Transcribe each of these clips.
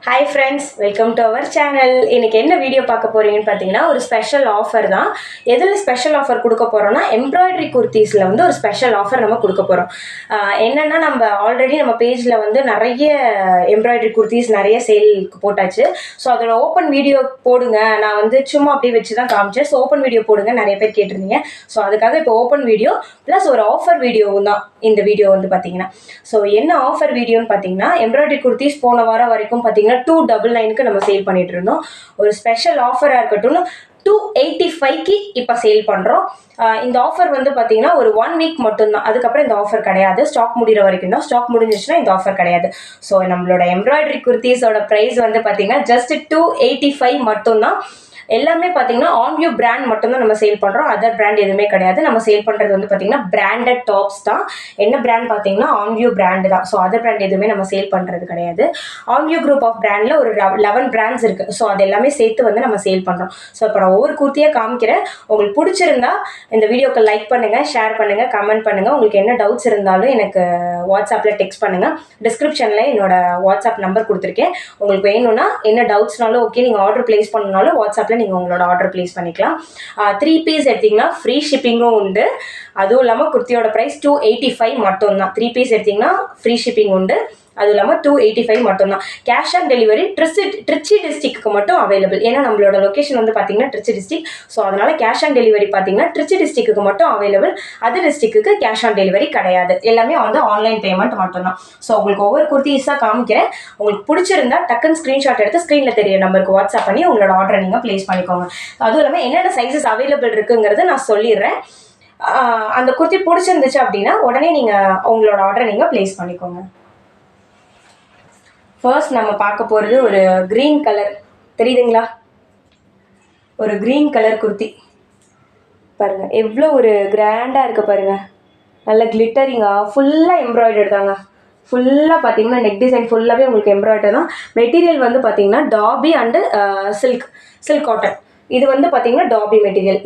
Hi friends, welcome to our channel. இன்னைக்கு என்ன video பார்க்க போறீங்கன்னு பார்த்தீங்கன்னா ஒரு ஸ்பெஷல் ஆஃபர் தான். எதில் ஸ்பெஷல் ஆஃபர் கொடுக்க போறோம்னா எம்ப்ராய்டரி குர்த்திஸில் வந்து ஒரு ஸ்பெஷல் ஆஃபர் நம்ம கொடுக்க போகிறோம். என்னென்னா நம்ம ஆல்ரெடி நம்ம பேஜில் வந்து நிறைய எம்ப்ராய்டரி குர்த்திஸ் நிறைய சேலுக்கு போட்டாச்சு. ஸோ அதோட ஓப்பன் வீடியோ போடுங்க, நான் வந்து சும்மா அப்படியே வச்சு தான் காமிச்சேன். ஸோ ஓப்பன் வீடியோ போடுங்க நிறைய பேர் கேட்டிருந்தீங்க. ஸோ அதுக்காக இப்போ ஓப்பன் வீடியோ ப்ளஸ் ஒரு ஆஃபர் வீடியோவும் தான் இந்த வீடியோ வந்து பார்த்தீங்கன்னா. ஸோ என்ன ஆஃபர் வீடியோன்னு பார்த்தீங்கன்னா எம்ப்ராய்டரி குர்த்திஸ் போன வாரம் வரைக்கும் பார்த்தீங்கன்னா 299க்கு நம்ம சேல் பண்ணிட்டு இருந்தோம். ஒரு ஸ்பெஷல் ஆஃபராக இருக்கட்டும் 285க்கு இப்போ சேல் பண்ணுறோம். இந்த ஆஃபர் வந்து பார்த்தீங்கன்னா ஒரு 1 வீக் மட்டும்தான், அதுக்கப்புறம் இந்த ஆஃபர் கிடையாது. ஸ்டாக் முடிகிற வரைக்கும் தான். ஸ்டாக் முடிஞ்சிச்சுன்னா இந்த ஆஃபர் கிடையாது. ஸோ நம்மளோட எம்ப்ராய்டரி குர்த்திஸோட ப்ரைஸ் வந்து பார்த்தீங்கன்னா ஜஸ்ட் 285 மட்டும்தான். எல்லாமே பார்த்தீங்கன்னா ஆன்வியூ பிராண்ட் மட்டும்தான் நம்ம சேல் பண்ணுறோம். அதர் பிராண்ட் எதுவுமே கிடையாது. நம்ம சேல் பண்ணுறது வந்து பார்த்தீங்கன்னா பிராண்டட் டாப்ஸ் தான். என்ன பிராண்ட் பார்த்தீங்கன்னா ஆன்வியூ பிராண்டு தான். ஸோ அதர் பிராண்ட் எதுவுமே நம்ம சேல் பண்ணுறது கிடையாது. ஆன்வியூ குரூப் ஆஃப் பிராண்டில் ஒரு 11 பிராண்ட்ஸ் இருக்குது. ஸோ அது எல்லாமே சேர்த்து வந்து நம்ம சேல் பண்ணுறோம். ஸோ இப்போ நான் ஒவ்வொரு குர்த்தியாக காமிக்கிறேன். உங்களுக்கு பிடிச்சிருந்தா இந்த வீடியோக்கு லைக் பண்ணுங்கள், ஷேர் பண்ணுங்கள், கமெண்ட் பண்ணுங்கள். உங்களுக்கு என்ன டவுட்ஸ் இருந்தாலும் எனக்கு வாட்ஸ்அப்பில் டெக்ஸ்ட் பண்ணுங்கள். டிஸ்கிரிப்ஷனில் என்னோட வாட்ஸ்அப் நம்பர் கொடுத்துருக்கேன். உங்களுக்கு வேணும்னா என்ன டவுட்ஸ்னாலும் ஓகே, நீங்கள் ஆர்டர் ப்ளேஸ் பண்ணணுனாலும் வாட்ஸ்அப்பில் நீங்கள் உங்களோட ஆர்டர் ப்ளேஸ் பண்ணிக்கலாம். 3 பீஸ் எடுத்தீங்கன்னா ஃப்ரீ ஷிப்பிங்கும் உண்டு. அதுவும் இல்லாமல் குர்த்தியோட ப்ரைஸ் 285 மட்டும்தான். 3 பீஸ் எடுத்தீங்கன்னா ஃப்ரீ ஷிப்பிங் உண்டு. அதுவும் இல்லாமல் 285 மட்டும்தான். கேஷ் ஆன் டெலிவரி ட்ரிச்சி டிஸ்ட்ரிக்ட்டுக்கு மட்டும் அவைலபிள். ஏன்னா நம்மளோட லொக்கேஷன் வந்து பார்த்தீங்கன்னா ட்ரிச்சி டிஸ்ட்ரிக்ட். ஸோ அதனால் கேஷ் ஆன் டெலிவரி பார்த்தீங்கன்னா ட்ரிச்சி டிஸ்ட்ரிக்ட்டுக்கு மட்டும் அவைலபிள். அதர் டிஸ்ட்ரிக்ட்டுக்கு கேஷ் ஆன் டெலிவரி கிடையாது. எல்லாமே வந்து ஆன்லைன் பேமெண்ட் மட்டும்தான். ஸோ உங்களுக்கு ஒவ்வொரு குர்த்திஸாக காமிக்கிறேன். உங்களுக்கு பிடிச்சிருந்தா டக்குன்னு ஸ்க்ரீன்ஷாட் எடுத்து ஸ்க்ரீனில் தெரிய நம்பருக்கு வாட்ஸ்அப் பண்ணி உங்களோட ஆர்டரை நீங்கள் ப்ளேஸ் பண்ணிக்கோங்க. அதுவும் இல்லாமல் என்னென்ன சைஸஸ் அவைலபிள் இருக்குங்கிறத நான் சொல்லிடுறேன். அந்த குர்த்தி பிடிச்சிருந்துச்சு அப்படின்னா உடனே நீங்கள் உங்களோட ஆர்டரை நீங்கள் ப்ளேஸ் பண்ணிக்கோங்க. ஃபர்ஸ்ட் நம்ம பார்க்க போகிறது ஒரு க்ரீன் கலர் தெரியுதுங்களா? ஒரு க்ரீன் கலர் குர்த்தி பாருங்கள், எவ்வளோ ஒரு கிராண்டாக இருக்குது பாருங்கள். நல்ல கிளிட்டரிங்காக ஃபுல்லாக எம்ப்ராய்டர்டு தாங்க. ஃபுல்லாக பார்த்தீங்கன்னா நெக் டிசைன் ஃபுல்லாகவே உங்களுக்கு எம்ப்ராய்டர் தான். மெட்டீரியல் வந்து பார்த்தீங்கன்னா டாபி அண்டு சில்க் காட்டன். இது வந்து பார்த்தீங்கன்னா டாபி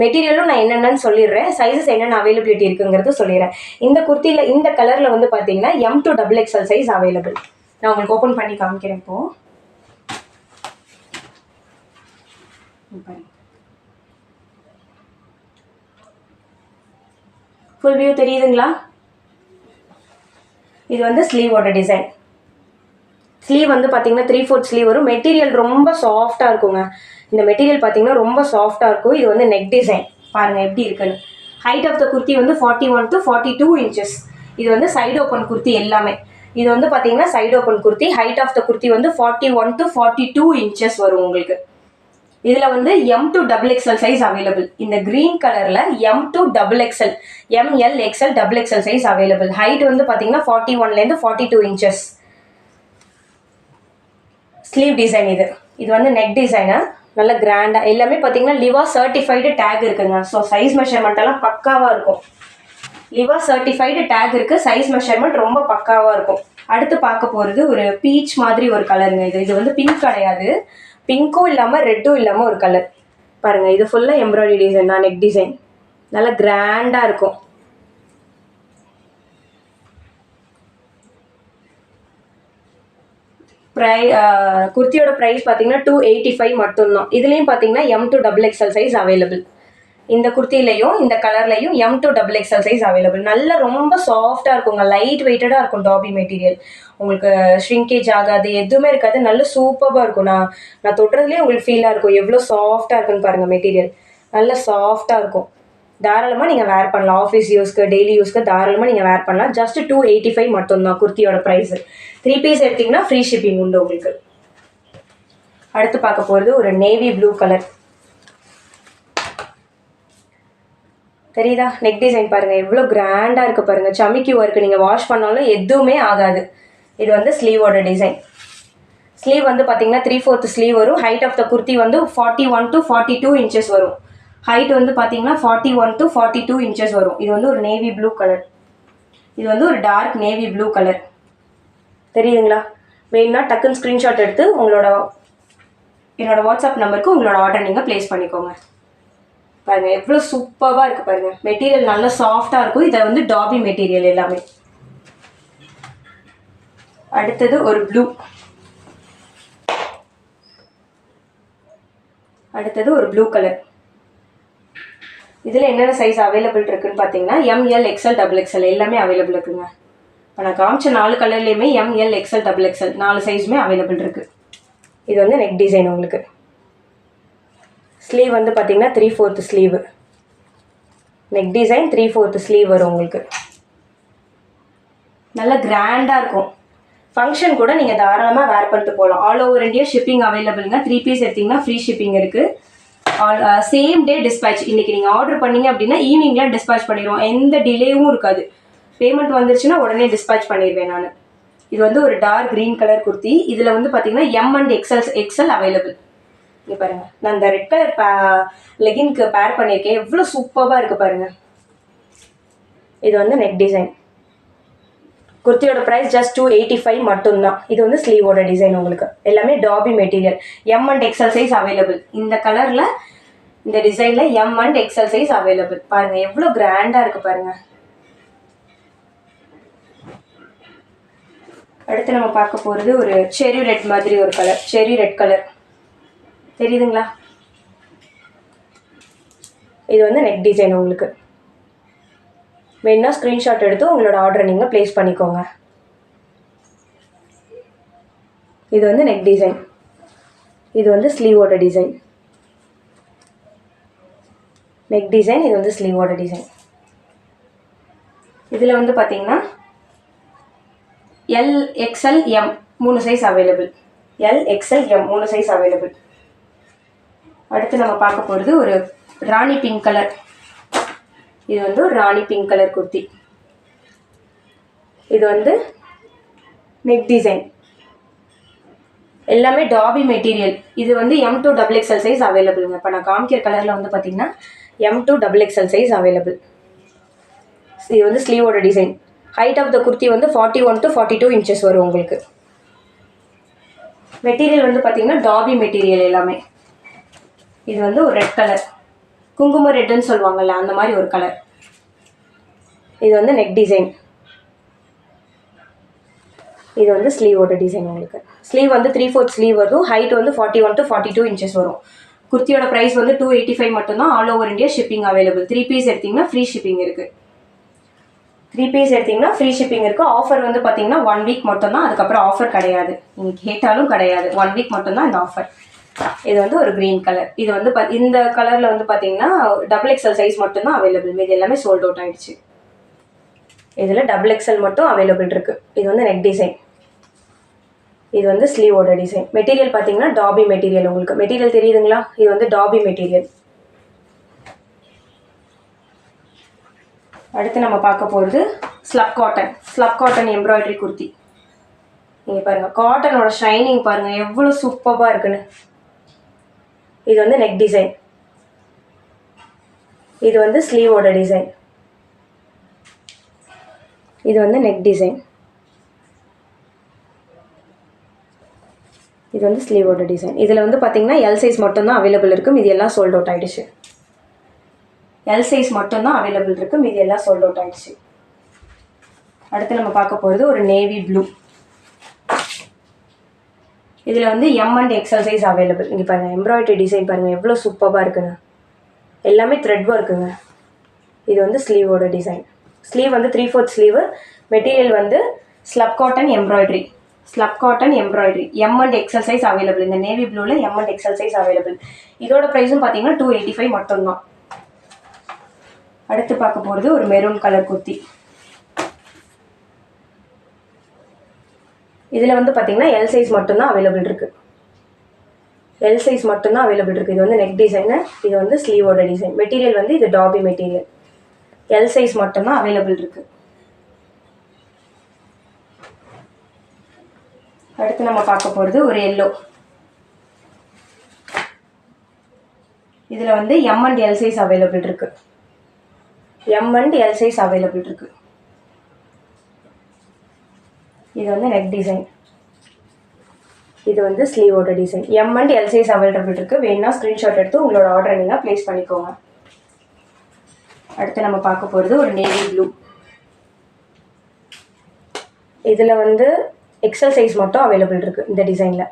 மெட்டீரியலும் நான் என்னென்னு சொல்லிடுறேன். சைஸஸ் என்னென்ன அவைலபிலிட்டி இருக்குங்கிறது சொல்லிடுறேன். இந்த குர்த்தியில் இந்த கலரில் வந்து பார்த்தீங்கன்னா M2 XXL சைஸ் அவைலபிள். நான் உங்களுக்கு ஓப்பன் பண்ணி காமிக்கிறேன். இப்போ ஃபுல் வியூ தெரியுதுங்களா? இது வந்து ஸ்லீவோட டிசைன். ஸ்லீவ் வந்து பார்த்தீங்கன்னா 3/4 ஸ்லீவ் வரும். மெட்டீரியல் ரொம்ப சாஃப்டாக இருக்குங்க. இந்த மெட்டீரியல் பார்த்தீங்கன்னா ரொம்ப சாஃப்டாக இருக்கும். இது வந்து நெக் டிசைன் பாருங்கள் எப்படி இருக்குன்னு. ஹைட் ஆஃப் த குர்த்தி வந்து 41 to 42 inches. இது வந்து சைடு ஓப்பன் குர்த்தி எல்லாமே. இது வந்து பார்த்தீங்கன்னா side open kurti. Height of the kurti வந்து 41 to 42 inches வரும் உங்களுக்கு. இதில் வந்து M2 XXL சைஸ் அவைலபிள். இந்த க்ரீன் கலரில் M2 XXL, ML, XL, XXL size available. Height வந்து பார்த்தீங்கன்னா 41லேருந்து 42 inches. ஸ்லீவ் டிசைன் இது வந்து நெக் டிசைனு. நல்ல கிராண்டாக எல்லாமே பார்த்தீங்கன்னா லிவா சர்டிஃபைடு டேக் இருக்குங்க. ஸோ சைஸ் மெஷர்மெண்ட் எல்லாம் பக்காவாக இருக்கும். லிவா சர்டிஃபைடு டேக் இருக்குது. சைஸ் மெஷர்மெண்ட் ரொம்ப பக்காவாக இருக்கும். அடுத்து பார்க்க போகிறது ஒரு பீச் மாதிரி ஒரு கலருங்க. இது வந்து பிங்க் கிடையாது. பிங்க்கும் இல்லாமல் ரெட்டும் இல்லாமல் ஒரு கலர் பாருங்கள். இது ஃபுல்லாக எம்ப்ராய்டரி டிசைன் தான். நெக் டிசைன் நல்லா கிராண்டாக இருக்கும். குர்த்தியோட ப்ரைஸ் பார்த்தீங்கன்னா 285 மட்டும்தான். இதுலேயும் பார்த்தீங்கன்னா M2 XXL சைஸ் அவைலபிள். இந்த குர்த்திலையும் இந்த கலர்லையும் M2 XXL சைஸ் அவைலபிள். நல்லா ரொம்ப சாஃப்டாக இருக்குங்க. லைட் வெயிட்டடாக இருக்கும். டாபி மெட்டீரியல் உங்களுக்கு ஷ்ரிங்கேஜ் ஆகாது, எதுவுமே இருக்காது. நல்ல சூப்பராக இருக்கும். நான் தொட்டுறதுலேயே உங்களுக்கு ஃபீலாக இருக்கும் எவ்வளோ சாஃப்டாக இருக்குன்னு பாருங்கள். மெட்டீரியல் நல்ல சாஃப்டாக இருக்கும். தாராளமாக நீங்கள் வேர் பண்ணலாம். ஆஃபீஸ் யூஸ்க்கு, டெய்லி யூஸ்க்கு தாராளமாக நீங்கள் வேர் பண்ணலாம். ஜஸ்ட் 285 மட்டும்தான் குர்த்தியோட ப்ரைஸு. 3 பீஸ் எடுத்திங்கன்னா ஃப்ரீ ஷிப்பிங் உண்டு உங்களுக்கு. அடுத்து பார்க்க போகிறது ஒரு நேவி ப்ளூ கலர் தெரியுதா? நெக் டிசைன் பாருங்கள் எவ்வளோ கிராண்டாக இருக்குது பாருங்கள். சமிக்கி ஒர்க்கு நீங்கள் வாஷ் பண்ணாலும் எதுவுமே ஆகாது. இது வந்து ஸ்லீவோட டிசைன். ஸ்லீவ் வந்து பார்த்தீங்கன்னா 3/4 ஸ்லீவ் வரும். ஹைட் ஆஃப் த குர்த்தி வந்து 41 to 42 inches வரும். ஹைட் வந்து பார்த்தீங்கன்னா 41 to 42 inches வரும். இது வந்து ஒரு நேவி ப்ளூ கலர். இது வந்து ஒரு டார்க் நேவி ப்ளூ கலர் தெரியுதுங்களா? வேணும்னா டக்குன்னு ஸ்க்ரீன்ஷாட் எடுத்து என்னோட வாட்ஸ்அப் நம்பருக்கு உங்களோட ஆர்டர் நீங்கள் ப்ளேஸ் பண்ணிக்கோங்க. பாருங்கள் எவ்வளோ சூப்பராக இருக்குது பாருங்கள். மெட்டீரியல் நல்லா சாஃப்டாக இருக்கும். இதை வந்து டாபி மெட்டீரியல் எல்லாமே. அடுத்தது ஒரு ப்ளூ அடுத்தது ஒரு ப்ளூ கலர். இதில் என்னென்ன சைஸ் அவைலபிள் இருக்குன்னு பார்த்தீங்கன்னா ML XL XXL எல்லாமே அவைலபிள் இருக்குங்க. இப்போ நான் காமிச்ச 4 கலர்லேயுமே ML XL XXL 4 சைஸுமே அவைலபிள் இருக்குது. இது வந்து நெக் டிசைன். உங்களுக்கு ஸ்லீவ் வந்து பார்த்தீங்கன்னா 3/4 ஸ்லீவ். நெக் டிசைன் 3/4 ஸ்லீவ் வரும் உங்களுக்கு. நல்லா கிராண்டாக இருக்கும். ஃபங்க்ஷன் கூட நீங்கள் தாராளமாக வேர் பண்ணிட்டு போகலாம். ஆல் ஓவர் இந்தியா ஷிப்பிங் அவைலபிளுங்க. 3 பீஸ் எடுத்திங்கன்னா ஃப்ரீ ஷிப்பிங் இருக்குது. Same day dispatch. இன்றைக்கி நீங்கள் ஆர்டர் பண்ணிங்க அப்படின்னா ஈவினிங்லாம் டிஸ்பேச் பண்ணிடுவோம். எந்த டிலேவும் இருக்காது. பேமெண்ட் வந்துருச்சுன்னா உடனே டிஸ்பேச் பண்ணிடுவேன் நான். இது வந்து ஒரு டார்க் க்ரீன் கலர் குர்த்தி. இதில் வந்து பார்த்தீங்கன்னா M and XL அவைலபிள். இங்கே பாருங்கள், நான் இந்த ரெட் கலர் லெகின்க்கு பேர் பண்ணியிருக்கேன். எவ்வளோ சூப்பராக இருக்குது பாருங்கள். இது வந்து நெக் டிசைன். குர்த்தியோட ப்ரைஸ் ஜஸ்ட் 285 மட்டும்தான். இது வந்து ஸ்லீவோட டிசைன். உங்களுக்கு எல்லாமே dobby material. M and XL size available. இந்த கலரில் இந்த டிசைனில் M and XL size available. பாருங்கள் எவ்வளோ கிராண்டாக இருக்குது பாருங்கள். அடுத்து நம்ம பார்க்க போகிறது ஒரு செரி ரெட் மாதிரி ஒரு கலர். செரி ரெட் கலர் தெரியுதுங்களா? இது வந்து நெக் டிசைன். உங்களுக்கு வேணுன்னா ஸ்க்ரீன்ஷாட் எடுத்து உங்களோட ஆர்டரை நீங்கள் ப்ளேஸ் பண்ணிக்கோங்க. இது வந்து நெக் டிசைன். இது வந்து ஸ்லீவோட டிசைன். Neck design. இது வந்து ஸ்லீவோட டிசைன். இதில் வந்து பார்த்தீங்கன்னா L XL M 3 size available. L XL M 3 size available. அடுத்து நம்ம பார்க்க போகிறது ஒரு ராணி பிங்க் கலர். இது வந்து ஒரு ராணி பிங்க் கலர் குர்த்தி. இது வந்து நெக் டிசைன். எல்லாமே டாபி மெட்டீரியல். இது வந்து M to XXL சைஸ் அவைலபிளுங்க. இப்போ நான் காமிக்கிற கலரில் வந்து பார்த்தீங்கன்னா M to XXL size available. இது வந்து ஸ்லீவோட design. Height of the kurti வந்து 41 to 42 இன்ச்சஸ் வரும் உங்களுக்கு. மெட்டீரியல் வந்து பார்த்தீங்கன்னா டாபி மெட்டீரியல் எல்லாமே. இது வந்து ஒரு ரெட் கலர், குங்கும ரெட்டுன்னு சொல்லுவாங்கல்ல அந்த மாதிரி ஒரு கலர். இது வந்து நெக் டிசைன். இது வந்து ஸ்லீவோட டிசைன். உங்களுக்கு ஸ்லீவ் வந்து 3/4 ஸ்லீவ் வரும். ஹைட் வந்து 41 to 42 இன்ச்சஸ் வரும். குர்த்தியோட ப்ரைஸ் வந்து 285 மட்டும்தான். All over India shipping available. 3 piece எடுத்திங்கன்னா ஃப்ரீ ஷிப்பிங் இருக்குது. 3 பீஸ் எடுத்திங்கன்னா ஃப்ரீ ஷிப்பிங் இருக்குது. ஆஃபர் வந்து பார்த்தீங்கன்னா 1 வீக் மட்டும்தான். அதுக்கப்புறம் ஆஃபர் கிடையாது. நீங்கள் கேட்டாலும் கிடையாது. 1 வீக் மட்டும்தான் இந்த ஆஃபர். இது வந்து ஒரு க்ரீன் கலர். இது வந்து இந்த கலரில் வந்து பார்த்தீங்கன்னா XXL சைஸ் மட்டும்தான் அவைலபிள். இது எல்லாமே சோல்ட் அவுட் ஆகிடுச்சு. இதில் XXL மட்டும் அவைலபிள் இருக்குது. இது வந்து நெக் டிசைன். இது வந்து ஸ்லீவோட டிசைன். மெட்டீரியல் பார்த்தீங்கன்னா டாபி மெட்டீரியல். உங்களுக்கு மெட்டீரியல் தெரியுதுங்களா? இது வந்து டாபி மெட்டீரியல். அடுத்து நம்ம பார்க்க போகிறது slub cotton. Slub cotton embroidery kurti. நீங்கள் பாருங்கள், காட்டனோட ஷைனிங் பாருங்கள் எவ்வளோ சூப்பராக இருக்குன்னு. இது வந்து நெக் டிசைன். இது வந்து ஸ்லீவோட டிசைன். இது வந்து நெக் டிசைன். இது வந்து ஸ்லீவோட டிசைன். இதில் வந்து பார்த்தீங்கன்னா L சைஸ் மட்டும்தான் அவைலபிள் இருக்குது. இது எல்லாம் சோல்ட் அவுட் ஆகிடுச்சு. L சைஸ் மட்டும்தான் அவைலபிள் இருக்குது. இது எல்லாம் சோல்ட் அவுட் ஆகிடுச்சு. அடுத்து நம்ம பார்க்க போகிறது ஒரு நேவி ப்ளூ. இதில் வந்து M and XL size available. இங்கே பாருங்கள் எம்ப்ராய்டரி டிசைன் பாருங்கள் எவ்வளோ சூப்பராக இருக்குங்க. எல்லாமே த்ரெட் ஒர்க்குங்க. இது வந்து ஸ்லீவோட டிசைன். ஸ்லீவ் வந்து 3/4 ஸ்லீவு. மெட்டீரியல் வந்து slub cotton embroidery. Slub cotton embroidery. M and XL size available. இந்த நேவி ப்ளூவில் M and XL size available. இதோட ப்ரைஸும் பார்த்தீங்கன்னா 285 மட்டும்தான். அடுத்து பார்க்க போகிறது ஒரு மெரூன் கலர் குர்த்தி. இதில் வந்து பார்த்தீங்கன்னா L சைஸ் மட்டும்தான் அவைலபிள் இருக்குது. L சைஸ் மட்டும்தான் அவைலபிள் இருக்குது. இது வந்து நெக் டிசைனு. இது வந்து ஸ்லீவோட டிசைன். மெட்டீரியல் வந்து இது டாபி மெட்டீரியல். L சைஸ் மட்டும்தான் அவைலபிள் இருக்குது. அடுத்து நம்ம பார்க்க போகிறது ஒரு எல்லோ. இதில் வந்து M and L size available இருக்குது. M and L size available இருக்குது. இது வந்து நெக் டிசைன். இது வந்து ஸ்லீவோட design. M and L size available இருக்குது. வேணுன்னா ஸ்க்ரீன்ஷாட் எடுத்து உங்களோட ஆர்டரை நீங்கள் ப்ளேஸ் பண்ணிக்கோங்க. அடுத்து நம்ம பார்க்க போகிறது ஒரு நேவி ப்ளூ. இதில் வந்து XL சைஸ் மட்டும் அவைலபிள் இருக்குது இந்த டிசைனில்.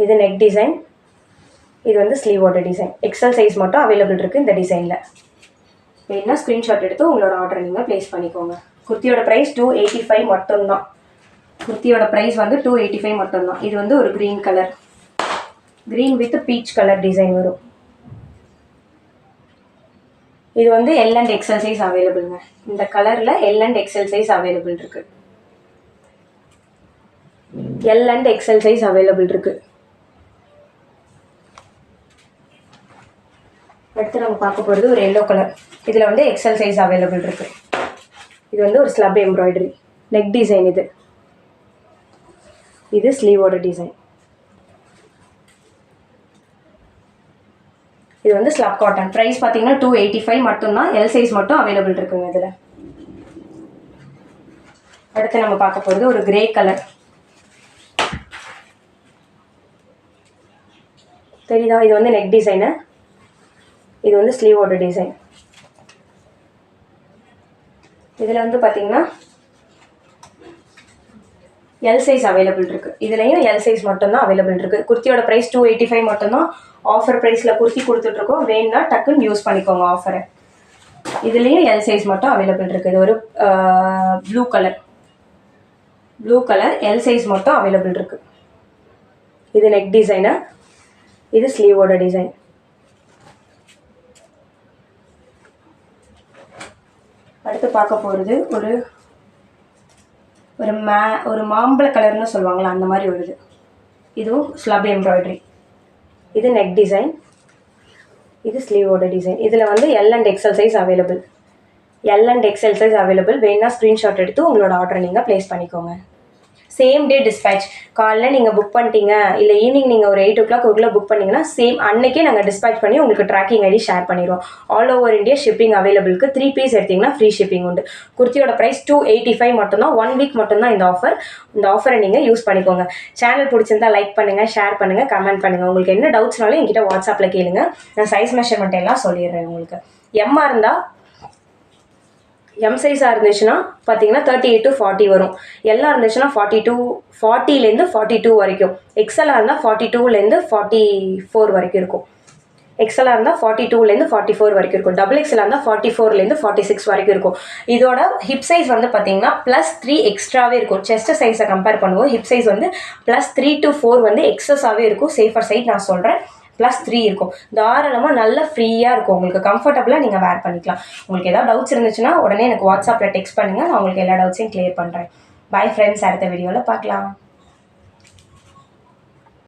இது நெக் டிசைன், இது வந்து ஸ்லீவோட டிசைன். எக்ஸல் சைஸ் மட்டும் அவைலபிள் இருக்குது இந்த டிசைனில். வேணுன்னா ஸ்க்ரீன்ஷாட் எடுத்து உங்களோட ஆர்டரை நீங்கள் ப்ளேஸ் பண்ணிக்கோங்க. குர்த்தியோட ப்ரைஸ் 285 மட்டும்தான். குர்த்தியோட ப்ரைஸ் வந்து 285 மட்டும்தான். இது வந்து ஒரு green colour, green with peach colour design வரும். இது வந்து எல் அண்ட் எக்ஸல் சைஸ் அவைலபிள்ங்க. இந்த கலரில் L and XL size available இருக்குது. L and XL size available இருக்குது. அடுத்து நம்ம பார்க்க போகிறது ஒரு எல்லோ கலர். இதில் வந்து எக்ஸல் சைஸ் அவைலபிள் இருக்குது. இது வந்து ஒரு ஸ்லப் எம்ப்ராய்டரி நெக் டிசைன். இது ஸ்லீவோட டிசைன். இது வந்து ஸ்லப் காட்டன். ப்ரைஸ் பார்த்தீங்கன்னா 285 மட்டும்தான். எல் சைஸ் மட்டும் அவைலபிள் இருக்குங்க இதில். அடுத்து நம்ம பார்க்க போகிறது ஒரு கிரே கலர். தெரியுதா? இது வந்து நெக் டிசைனு, இது வந்து ஸ்லீவோட டிசைன். இதில் வந்து பார்த்தீங்கன்னா எல் சைஸ் அவைலபிள் இருக்குது. இதுலேயும் எல் சைஸ் மட்டும்தான் அவைலபிள் இருக்குது. குர்த்தியோட ப்ரைஸ் 285 மட்டும்தான். ஆஃபர் ப்ரைஸில் குர்த்தி கொடுத்துட்ருக்கோம். வேணுன்னா டக்குன்னு யூஸ் பண்ணிக்கோங்க ஆஃபரை. இதுலேயும் எல் சைஸ் மட்டும் அவைலபிள் இருக்குது. இது ஒரு ப்ளூ கலர் எல் சைஸ் மட்டும் அவைலபிள் இருக்குது. இது நெக் டிசைனு, இது ஸ்லீவோட டிசைன். அடுத்து பார்க்க போகிறது ஒரு மாம்பழ கலர்னு சொல்லுவாங்களா அந்த மாதிரி வருது. இதுவும் ஸ்லப் எம்ப்ராய்டரி. இது நெக் டிசைன், இது ஸ்லீவோட டிசைன். இதில் வந்து L and XL size available. L and XL size available. வேணுன்னா ஸ்க்ரீன்ஷாட் எடுத்து உங்களோட ஆர்டரை நீங்கள் ப்ளேஸ் பண்ணிக்கோங்க. Same day dispatch. காலைல நீங்கள் புக் பண்ணிட்டீங்க, இல்லை ஈவினிங் நீங்கள் ஒரு 8 o'clock புக் பண்ணிங்கன்னா சேம் அன்னைக்கே நாங்கள் டிஸ்பேச் பண்ணி உங்களுக்கு ட்ராக்கிங் ஐடி ஷேர் பண்ணிடுவோம். ஆல் ஓவர் இந்தியா ஷிப்பிங் அவைலபிளுக்கு. 3 பீஸ் எடுத்திங்கன்னா ஃப்ரீ ஷிப்பிங் உண்டு. குர்த்தியோட ப்ரைஸ் 285 மட்டும்தான். 1 வீக் மட்டும்தான் இந்த ஆஃபர். இந்த ஆஃபரை நீங்கள் யூஸ் பண்ணிக்கோங்க. சேனல் பிடிச்சிருந்தா லைக் பண்ணுங்கள், ஷேர் பண்ணுங்கள், கமெண்ட் பண்ணுங்கள். உங்களுக்கு என்ன டவுட்ஸ்னாலும் என்கிட்ட வாட்ஸ்அப்பில் கேளுங்க. நான் சைஸ் மெஷர்மெண்ட் எல்லாம் சொல்லிடுறேன் உங்களுக்கு. எம்மாக இருந்தால் எம் சைஸாக இருந்துச்சுன்னா பார்த்தீங்கன்னா 38 to 40 வரும். எல்லாம் இருந்துச்சுன்னா 40லேருந்து 42 வரைக்கும். எக்ஸலாக இருந்தால் 42லேருந்து 44 வரைக்கும் இருக்கும். எக்ஸலாக இருந்தால் 42லேருந்து 44 வரைக்கும் இருக்கும். டபுள் எக்ஸலாக இருந்தால் 44லேருந்து 46 வரைக்கும் இருக்கும். இதோட ஹிப் சைஸ் வந்து பார்த்தீங்கன்னா +3 எக்ஸ்ட்ராவே இருக்கும். செஸ்ட் சைஸை கம்பேர் பண்ணுவோம். ஹிப் சைஸ் வந்து +3 to 4 வந்து எக்ஸஸாகவே இருக்கும். சேஃபர் சைட் நான் சொல்கிறேன். +3 இருக்கும். தாராளமாக நல்லா ஃப்ரீயாக இருக்கும். உங்களுக்கு கம்ஃபர்டபுளாக நீங்கள் வேர் பண்ணிக்கலாம். உங்களுக்கு ஏதாவது டவுட்ஸ் இருந்துச்சுன்னா உடனே எனக்கு வாட்ஸ்அப்பில் டெக்ஸ்ட் பண்ணுங்கள். நான் உங்களுக்கு எல்லா டவுட்ஸையும் கிளியர் பண்ணுறேன். Bye friends. அடுத்த வீடியோவில் பார்க்கலாம்.